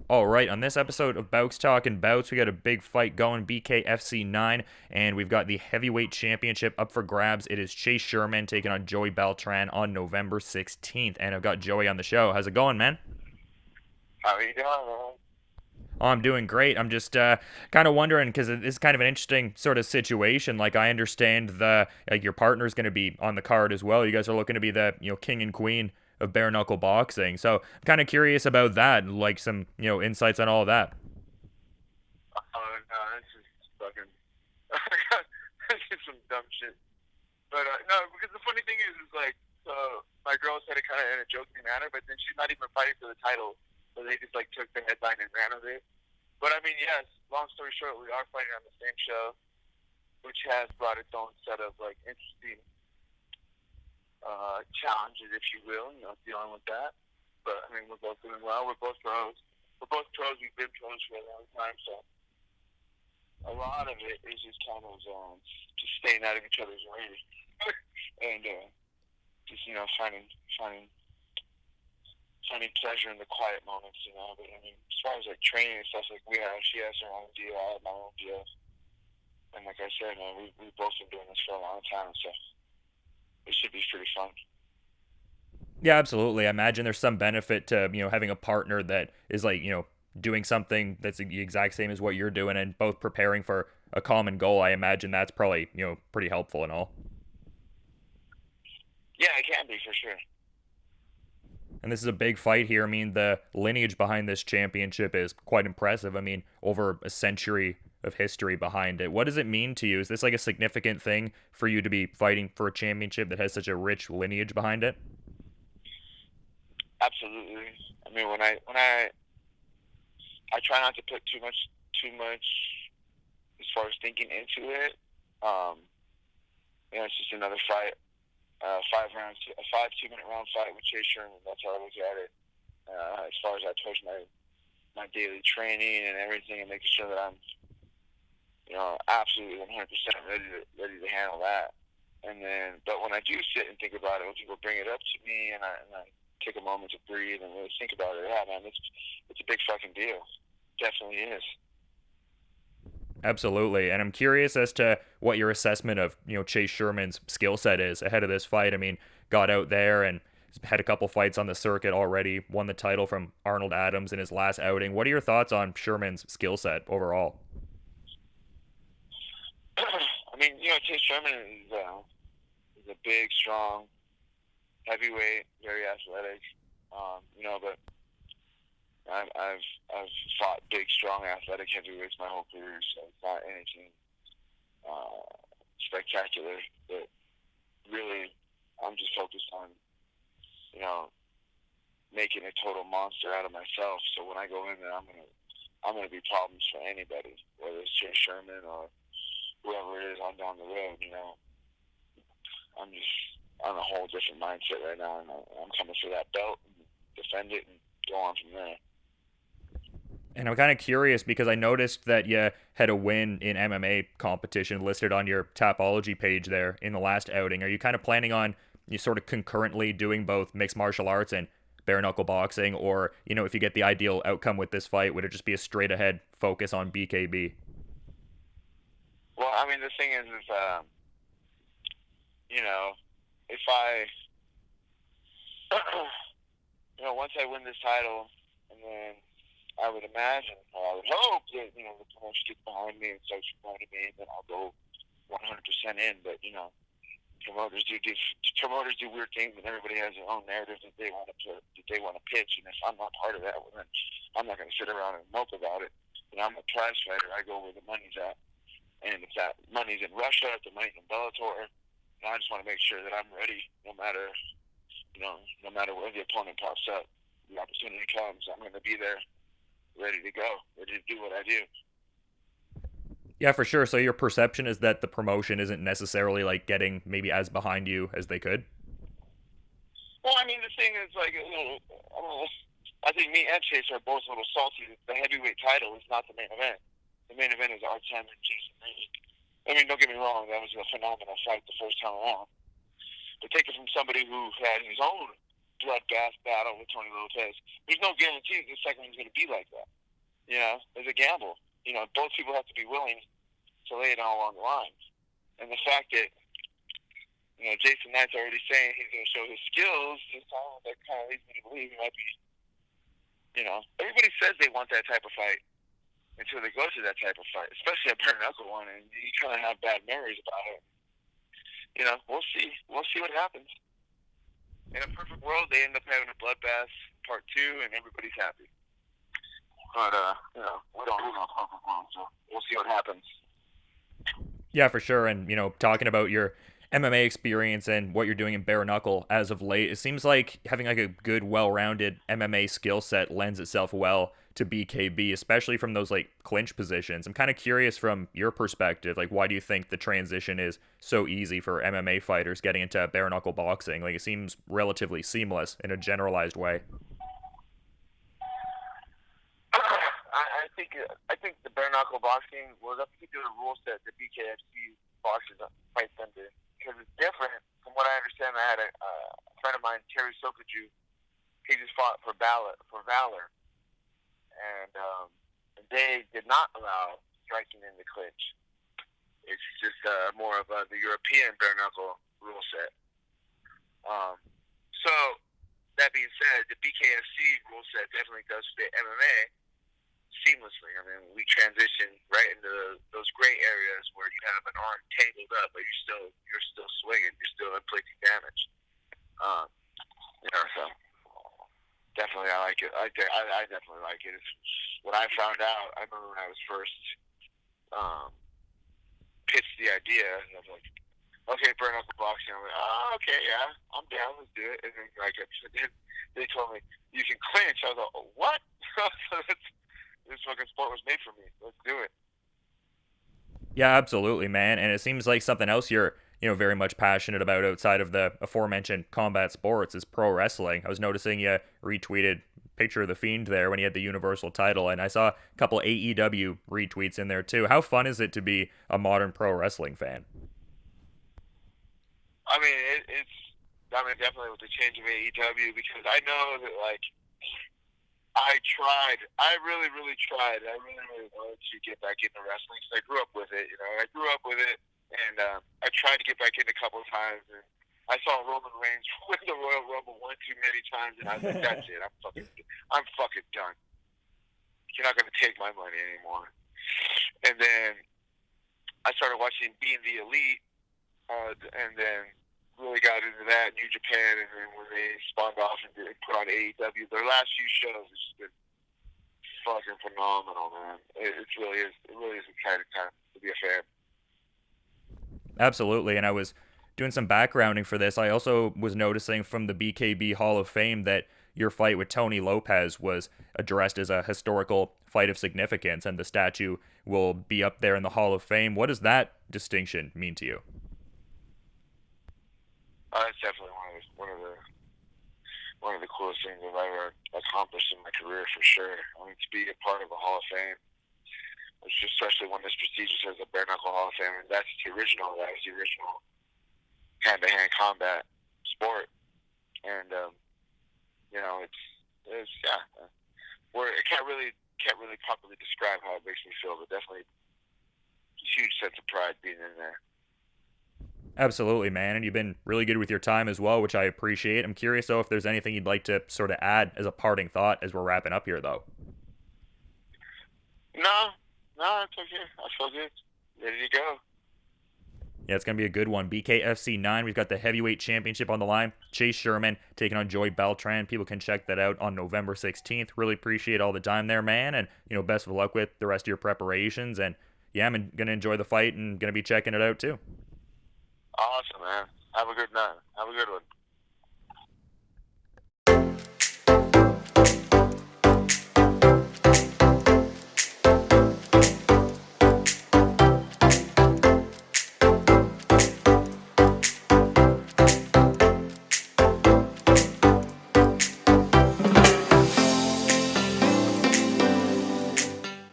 All right, on this episode of Bouts Talking Bouts, we got a big fight going, BKFC 9, and we've got the heavyweight championship up for grabs. It is Chase Sherman taking on Joey Beltran on November 16th, and I've got Joey on the show. How's it going, man? How are you doing, man? Oh, I'm doing great. I'm just kind of wondering because this is kind of an interesting sort of situation. Like, I understand your partner's going to be on the card as well. You guys are looking to be the king and queen of bare knuckle boxing. So I'm kind of curious about that, and like some insights on all of that. Oh no, this is fucking. This is some dumb shit. But no, because the funny thing is like, so my girl said it kind of in a joking manner, but then she's not even fighting for the title, so they just like took the headline and ran with it. But I mean, yes. Long story short, we are fighting on the same show, which has brought its own set of like interesting challenges, if you will. Dealing with that. But I mean, we're both doing well. We're both pros. We're both pros. We've been pros for a long time, so a lot of it is just kind of just staying out of each other's way and just finding pleasure in the quiet moments. But I mean, as far as like training and stuff, like she has her own deal, I have my own deal, and like I said, man, we both been doing this for a long time, so it should be pretty fun. Yeah, absolutely. I imagine there's some benefit to having a partner that is like doing something that's the exact same as what you're doing, and both preparing for a common goal. I imagine that's probably pretty helpful and all. Yeah, it can be for sure. And this is a big fight here. I mean, the lineage behind this championship is quite impressive. I mean, over a century of history behind it. What does it mean to you? Is this like a significant thing for you to be fighting for a championship that has such a rich lineage behind it? Absolutely. I mean, when I try not to put too much as far as thinking into it. Um, it's just another fight. 5 rounds, a 2 minute round fight with Chase Sherman. That's how I look at it. As far as I push my daily training and everything, and making sure that I'm, absolutely 100% ready to handle that. And then, but when I do sit and think about it, when people bring it up to me, and I take a moment to breathe and really think about it, yeah, man, it's a big fucking deal. Definitely is. Absolutely. And I'm curious as to what your assessment of, Chase Sherman's skill set is ahead of this fight. I mean, got out there and had a couple fights on the circuit already, won the title from Arnold Adams in his last outing. What are your thoughts on Sherman's skill set overall? I mean, Chase Sherman is a big, strong, heavyweight, very athletic. But I've fought big, strong, athletic heavyweights my whole career, so it's not anything uh, spectacular. But really, I'm just focused on you know making a total monster out of myself. So when I go in there, I'm gonna be problems for anybody, whether it's Chase Sherman or whoever it is on down the road. I'm just on a whole different mindset right now, and I'm coming for that belt and defend it and go on from there. And I'm kind of curious because I noticed that you had a win in MMA competition listed on your Tapology page there in the last outing. Are you kind of planning on you sort of concurrently doing both mixed martial arts and bare knuckle boxing, or if you get the ideal outcome with this fight, would it just be a straight ahead focus on BKB? Well, I mean, the thing is you know, if I, once I win this title, and then I would imagine, or I would hope that, the promotion gets behind me and starts promoting me, and then I'll go 100% in. But, promoters do weird things, and everybody has their own narrative that they want to pitch. And if I'm not part of that, well, then I'm not going to sit around and mope about it. I'm a prize fighter. I go where the money's at. And if that money's in Russia, if the money's in Bellator, I just want to make sure that I'm ready no matter where the opponent pops up. The opportunity comes, I'm going to be there, ready to go, ready to do what I do. Yeah, for sure. So your perception is that the promotion isn't necessarily like getting maybe as behind you as they could? Well, I mean, the thing is, like, I think me and Chase are both a little salty. The heavyweight title is not the main event. The main event is Artem and Jason Reed. I mean, don't get me wrong, that was a phenomenal fight the first time around. But take it from somebody who had his own bloodbath battle with Tony Lopez. There's no guarantee the second one's going to be like that. is a gamble. Both people have to be willing to lay it all on the line. And the fact that, Jason Knight's already saying he's going to show his skills, that kind of leads me to believe he might be, everybody says they want that type of fight until they go to that type of fight, especially a bare knuckle one, and you kind of have bad memories about it. We'll see. We'll see what happens. In a perfect world, they end up having a bloodbath part 2, and everybody's happy. But we don't live in a perfect world, so we'll see what happens. Yeah, for sure. And, talking about your MMA experience and what you're doing in bare knuckle as of late, it seems like having like a good, well-rounded MMA skill set lends itself well to BKB, especially from those like clinch positions. I'm kind of curious from your perspective, like why do you think the transition is so easy for MMA fighters getting into bare knuckle boxing? Like it seems relatively seamless in a generalized way. I think the bare knuckle boxing was a particular rule set that BKFC boxers fights under, because it's different. From what I understand, I had a friend of mine, Terry Sokaju. He just fought for Valor, and they did not allow striking in the clinch. It's just more of the European bare knuckle rule set. So that being said, the BKFC rule set definitely does fit MMA seamlessly. I mean, we transition right into those gray areas where you have an arm tangled up, but you're still swinging, you're still inflicting damage. So definitely, I like it. I definitely like it. It's, when I found out, I remember when I was first pitched the idea, and I was like, okay, bare knuckle boxing. I'm like, oh, okay, yeah, I'm down, let's do it. And then they told me you can clinch. I was like, oh, what? So this fucking sport was made for me. Let's do it. Yeah, absolutely, man. And it seems like something else you're, very much passionate about outside of the aforementioned combat sports is pro wrestling. I was noticing you retweeted a picture of the Fiend there when he had the Universal title, and I saw a couple AEW retweets in there too. How fun is it to be a modern pro wrestling fan? I mean, definitely with the change of AEW, because I know that, like, I really, really tried. I really, really wanted to get back into wrestling because I grew up with it. And I tried to get back in a couple of times. And I saw Roman Reigns win the Royal Rumble one too many times, and I was like, "That's it. I'm fucking done. You're not gonna take my money anymore." And then I started watching Being the Elite, and then really got into that, New Japan, and then when they spawned off and put on AEW, their last few shows has just been fucking phenomenal, man. It really is. It really is an exciting time to be a fan. Absolutely. And I was doing some backgrounding for this. I also was noticing from the BKB Hall of Fame that your fight with Tony Lopez was addressed as a historical fight of significance, and the statue will be up there in the Hall of Fame. What does that distinction mean to you? It's definitely one of the coolest things I've ever accomplished in my career, for sure. I mean, to be a part of a Hall of Fame, especially one as prestigious as the bare knuckle Hall of Fame, and that's the original. That was the original hand-to-hand combat sport, and it's yeah. It can't really properly describe how it makes me feel, but definitely a huge sense of pride being in there. Absolutely, man. And you've been really good with your time as well, which I appreciate. I'm curious, though, if there's anything you'd like to sort of add as a parting thought as we're wrapping up here, though. No, it's okay. I feel good. Ready to go. Yeah, it's going to be a good one. BKFC 9, we've got the heavyweight championship on the line. Chase Sherman taking on Joey Beltran. People can check that out on November 16th. Really appreciate all the time there, man. And, best of luck with the rest of your preparations. And, yeah, I'm going to enjoy the fight and going to be checking it out, too. Awesome, man. Have a good night. Have a good one.